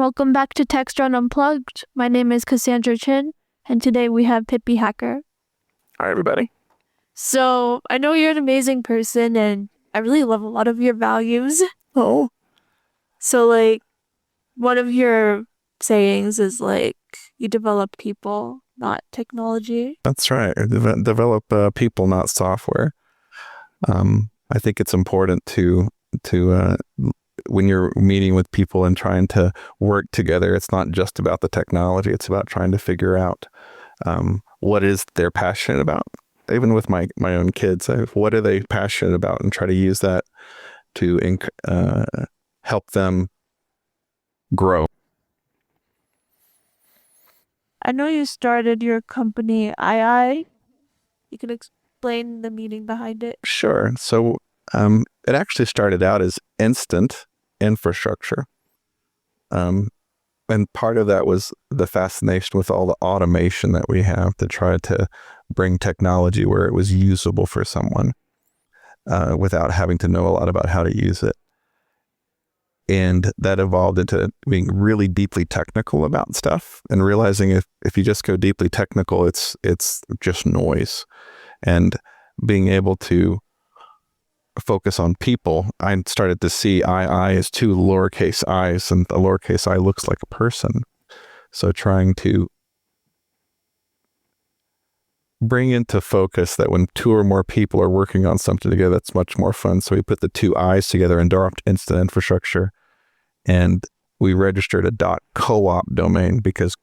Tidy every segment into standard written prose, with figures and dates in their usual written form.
Welcome back to Techstrong Unplugged. My name is Cassandra Chin, and today we have Hippie Hacker. Hi, everybody. So, I know you're an amazing person, and I really love a lot of your values. Oh. So, one of your sayings is, you develop people, not technology. That's right. Develop people, not software. I think it's important to when you're meeting with people and trying to work together, it's not just about the technology. It's about trying to figure out what is they're passionate about. Even with my own kids, what are they passionate about, and try to use that to help them grow. I know you started your company, II. You can explain the meaning behind it? Sure. So it actually started out as instant infrastructure. And part of that was the fascination with all the automation that we have to try to bring technology where it was usable for someone without having to know a lot about how to use it. And that evolved into being really deeply technical about stuff and realizing if you just go deeply technical, it's just noise. And being able to focus on people, I started to see I as two lowercase i's, and the lowercase I looks like a person. So trying to bring into focus that when two or more people are working on something together, that's much more fun. So we put the two i's together and dropped instant infrastructure. And we registered a .coop domain because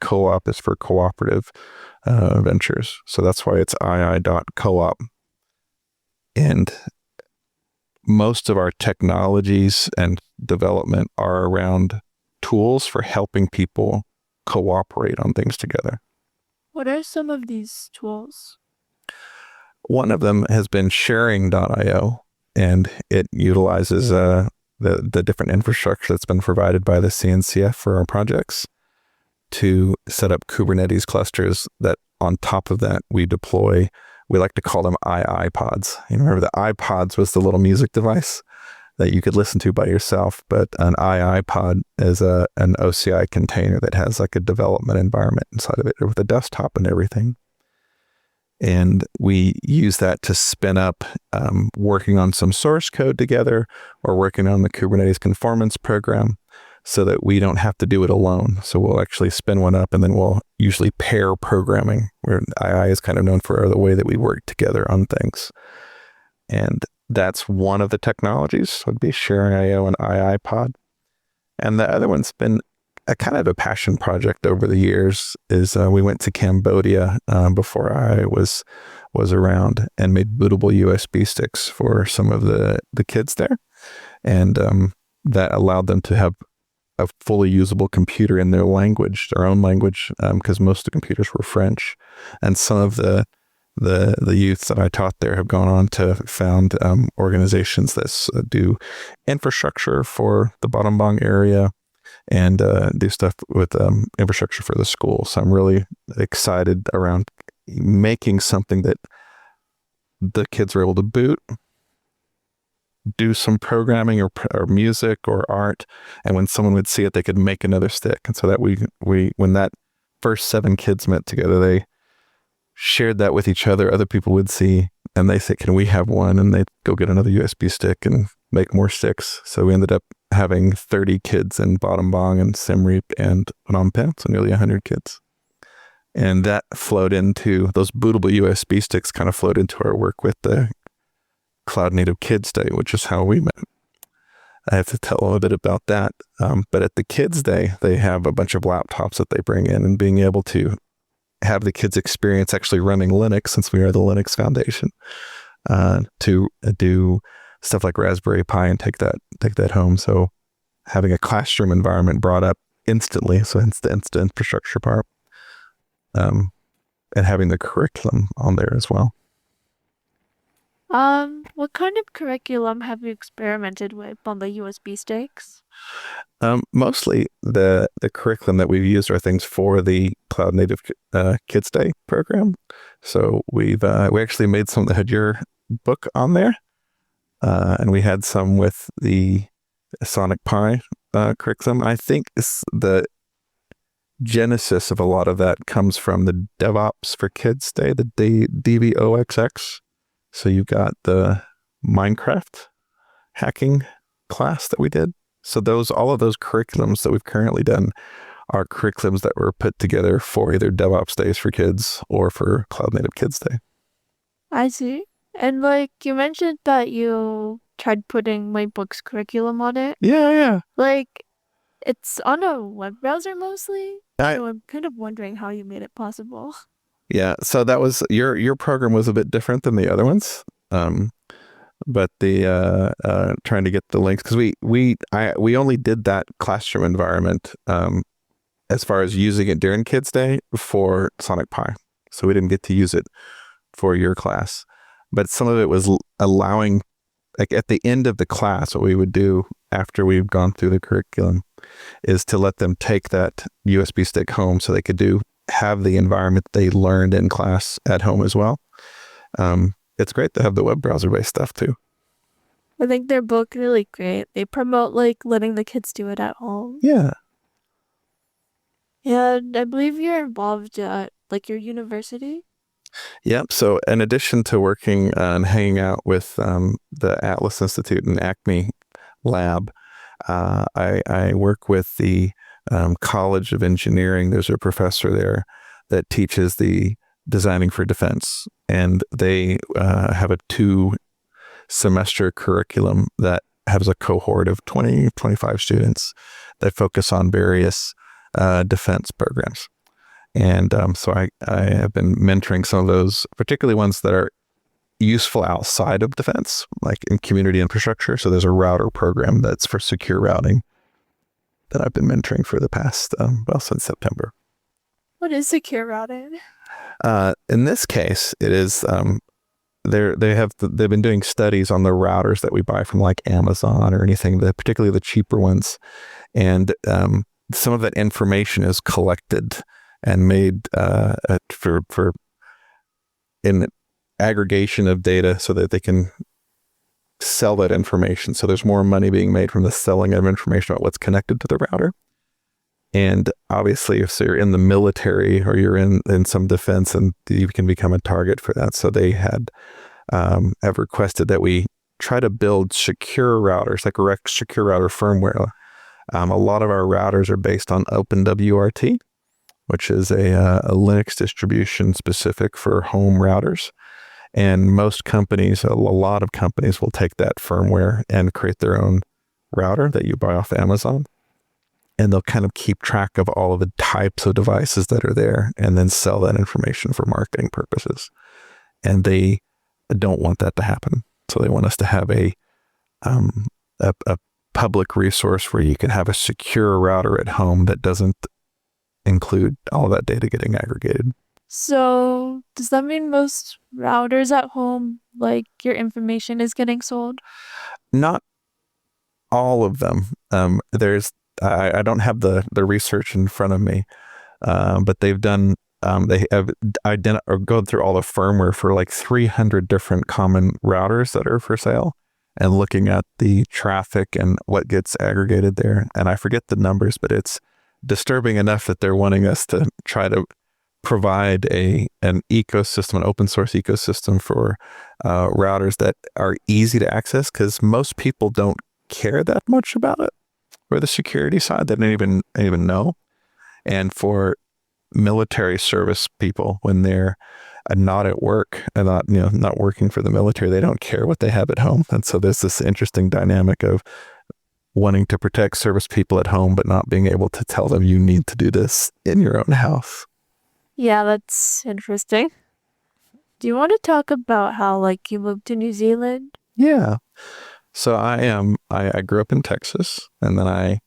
.coop is for cooperative ventures. So that's why it's ii.coop. And most of our technologies and development are around tools for helping people cooperate on things together. What are some of these tools? One of them has been sharing.io, and it utilizes the different infrastructure that's been provided by the CNCF for our projects to set up Kubernetes clusters that on top of that we deploy. We like to call them iPods. You remember the iPods was the little music device that you could listen to by yourself, but an iPod is an OCI container that has like a development environment inside of it with a desktop and everything. And we use that to spin up working on some source code together or working on the Kubernetes conformance program so that we don't have to do it alone. So we'll actually spin one up, and then we'll usually pair programming, where II is kind of known for the way that we work together on things. And that's one of the technologies, would be sharing.io and iPod. And the other one's been a kind of a passion project over the years. Is we went to Cambodia before I was around and made bootable USB sticks for some of the kids there. And that allowed them to have a fully usable computer in their language, their own language, because most of the computers were French. And some of the youth that I taught there have gone on to found organizations that do infrastructure for the Battambang area and do stuff with infrastructure for the school. So I'm really excited around making something that the kids are able to boot, do some programming or music or art, and when someone would see it, they could make another stick. And so that we when that first 7 kids met together, they shared that with each other. Other people would see, and they say, "Can we have one?" And they'd go get another USB stick and make more sticks. So we ended up having 30 kids in Battambang and Siem Reap and Phnom Penh, so nearly 100 kids. And that flowed into those bootable USB sticks, kind of flowed into our work with the Cloud Native Kids Day, which is how we met. I have to tell them a bit about that. But at the Kids Day, they have a bunch of laptops that they bring in, and being able to have the kids experience actually running Linux, since we are the Linux Foundation, to do stuff like Raspberry Pi and take that home. So having a classroom environment brought up instantly, so it's the instant infrastructure part, and having the curriculum on there as well. What kind of curriculum have you experimented with on the USB sticks? Mostly the curriculum that we've used are things for the Cloud Native Kids Day program. So we actually made some that had your book on there, and we had some with the Sonic Pi curriculum. I think the genesis of a lot of that comes from the DevOps for Kids Day, the DVOXX. So you've got the Minecraft hacking class that we did. So all of those curriculums that we've currently done are curriculums that were put together for either DevOps Days for Kids or for Cloud Native Kids Day. I see. And like you mentioned that you tried putting my book's curriculum on it. Yeah. Like it's on a web browser mostly. I, So I'm kind of wondering how you made it possible. yeah. So that was your program was a bit different than the other ones. But the trying to get the links, because we only did that classroom environment as far as using it during Kids Day for Sonic Pi. So we didn't get to use it for your class. But some of it was allowing, like at the end of the class, what we would do after we've gone through the curriculum is to let them take that USB stick home so they could have the environment they learned in class at home as well. It's great to have the web browser based stuff too. I think they're both really great. They promote like letting the kids do it at home. Yeah. And I believe you're involved at like your university. Yep. So in addition to working and hanging out with the Atlas Institute and Acme Lab, I work with the College of Engineering. There's a professor there that teaches the designing for defense, and they have a 2-semester curriculum that has a cohort of 25 students that focus on various defense programs. And so I have been mentoring some of those, particularly ones that are useful outside of defense, like in community infrastructure. So there's a router program that's for secure routing that I've been mentoring for the past, since September. What is secure routing? In this case, it is they've been doing studies on the routers that we buy from like Amazon or anything, particularly the cheaper ones, and some of that information is collected and made for in aggregation of data so that they can sell that information. So there's more money being made from the selling of information about what's connected to the router. And obviously, if you're in the military or you're in some defense, and you can become a target for that. So they have requested that we try to build secure routers, like a secure router firmware. A lot of our routers are based on OpenWRT, which is a Linux distribution specific for home routers. And most companies, a lot of companies will take that firmware and create their own router that you buy off Amazon. And they'll kind of keep track of all of the types of devices that are there and then sell that information for marketing purposes. And they don't want that to happen. So they want us to have a public resource where you can have a secure router at home that doesn't include all of that data getting aggregated. So does that mean most routers at home, like your information is getting sold? Not all of them. I don't have the research in front of me, but they've done, they have gone through all the firmware for like 300 different common routers that are for sale and looking at the traffic and what gets aggregated there. And I forget the numbers, but it's disturbing enough that they're wanting us to try to provide an ecosystem, an open source ecosystem for routers that are easy to access, because most people don't care that much about it. For the security side, they don't even know. And for military service people, when they're not at work and not working for the military, they don't care what they have at home. And so there's this interesting dynamic of wanting to protect service people at home, but not being able to tell them you need to do this in your own house. Yeah, that's interesting. Do you want to talk about how like you moved to New Zealand? Yeah. So I grew up in Texas, and then I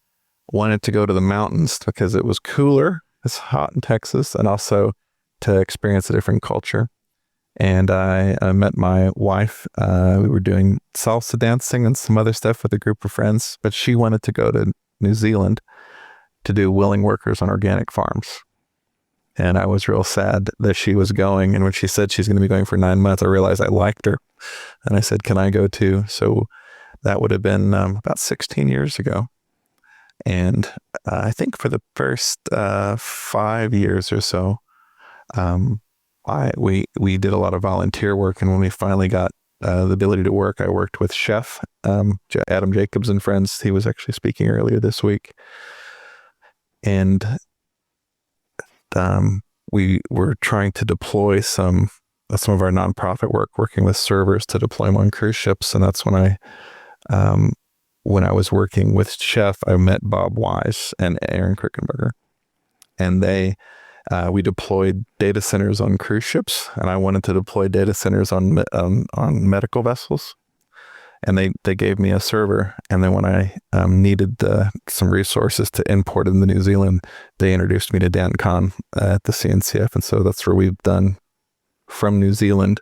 wanted to go to the mountains because it was cooler. It's hot in Texas, and also to experience a different culture. And I met my wife. We were doing salsa dancing and some other stuff with a group of friends, but she wanted to go to New Zealand to do willing workers on organic farms. And I was real sad that she was going. And when she said she's going to be going for 9 months, I realized I liked her. And I said, can I go too? So that would have been about 16 years ago. And I think for the first 5 years or so, we did a lot of volunteer work. And when we finally got the ability to work, I worked with Chef Adam Jacobs and friends. He was actually speaking earlier this week. And we were trying to deploy some of our nonprofit work, working with servers to deploy them on cruise ships. And that's when I was working with Chef, I met Bob Wise and Aaron Krickenberger, and we deployed data centers on cruise ships, and I wanted to deploy data centers on medical vessels. And they gave me a server, and then when I needed some resources to import into New Zealand, they introduced me to Dan Kahn at the CNCF, and so that's where we've done from New Zealand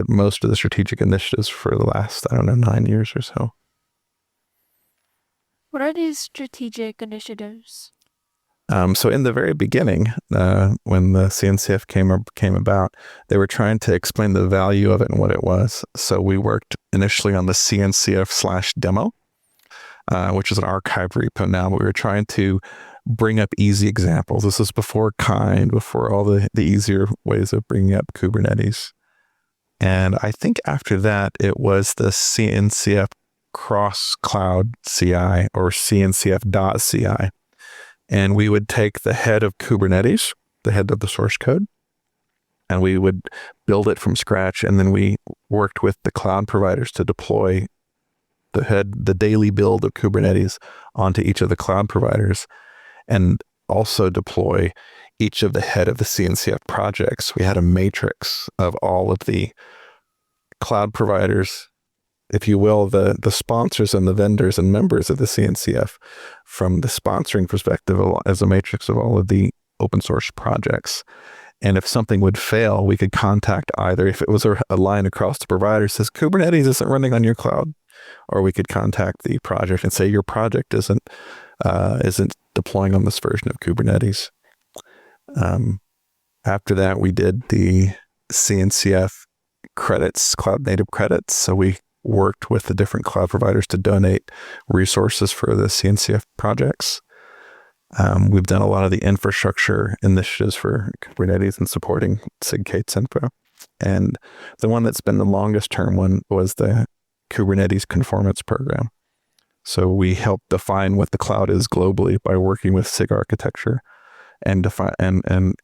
most of the strategic initiatives for the last 9 years or so. What are these strategic initiatives? So in the very beginning, when the CNCF came about, they were trying to explain the value of it and what it was. So we worked initially on the CNCF/demo, which is an archive repo now, but we were trying to bring up easy examples. This is before before all the easier ways of bringing up Kubernetes. And I think after that, it was the CNCF cross cloud CI or CNCF.CI. And we would take the head of Kubernetes, the head of the source code, and we would build it from scratch. And then we worked with the cloud providers to deploy the daily build of Kubernetes onto each of the cloud providers, and also deploy each of the head of the CNCF projects. We had a matrix of all of the cloud providers, if you will, the sponsors and the vendors and members of the CNCF from the sponsoring perspective as a matrix of all of the open source projects. And if something would fail, we could contact either, if it was a line across the provider says Kubernetes isn't running on your cloud, or we could contact the project and say your project isn't deploying on this version of Kubernetes. After that, we did the CNCF credits, cloud native credits. So we worked with the different cloud providers to donate resources for the CNCF projects. We've done a lot of the infrastructure initiatives for Kubernetes and supporting SIG-K8s info. And the one that's been the longest term one was the Kubernetes conformance program. So we help define what the cloud is globally by working with SIG architecture and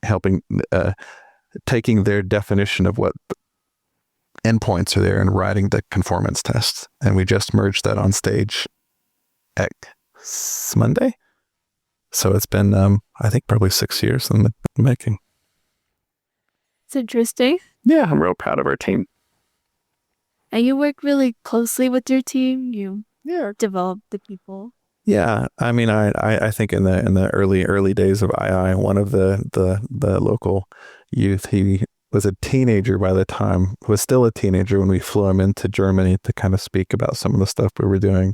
helping taking their definition of what endpoints are there and writing the conformance tests. And we just merged that on stage at Monday. So it's been, I think, probably 6 years in the making. It's interesting. Yeah, I'm real proud of our team. And you work really closely with your team. You develop the people. Yeah, I mean, I think in the early days of II, one of the local youth, he was a teenager by the time, was still a teenager when we flew him into Germany to kind of speak about some of the stuff we were doing.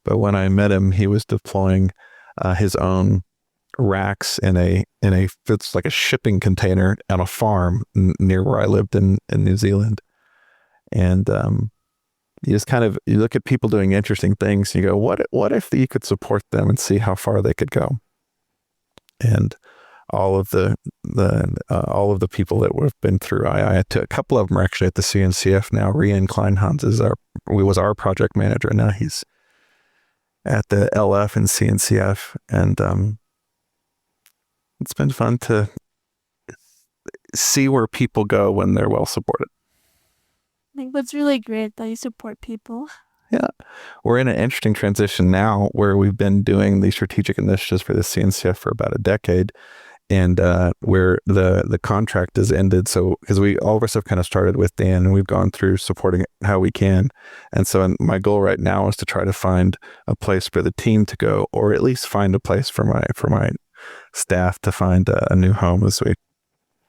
But when I met him, he was deploying his own racks in it's like a shipping container on a farm near where I lived in New Zealand. And you look at people doing interesting things. And you go, what if you could support them and see how far they could go? And all of the people that have been through II, a couple of them are actually at the CNCF now. Rian Kleinhans was our project manager. Now he's at the LF and CNCF, and it's been fun to see where people go when they're well supported. I think that's really great that you support people. Yeah. We're in an interesting transition now where we've been doing the strategic initiatives for the CNCF for about a decade, and where the contract has ended. So, because all of our stuff kind of started with Dan, and we've gone through supporting it how we can. And so my goal right now is to try to find a place for the team to go, or at least find a place for my staff to find a new home as we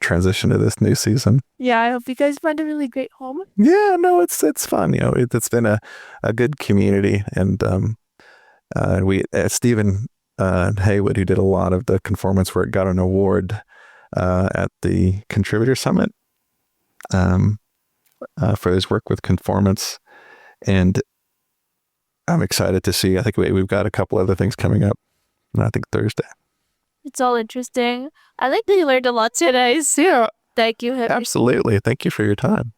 transition to this new season. Yeah, I hope you guys find a really great home. Yeah, no, it's fun. It's been a good community, and Stephen Haywood, who did a lot of the conformance work, got an award at the Contributor Summit for his work with conformance. And I'm excited to see. I think we've got a couple other things coming up. And I think Thursday. It's all interesting. I think that you learned a lot today. So thank you, Hippie. Absolutely. Thank you for your time.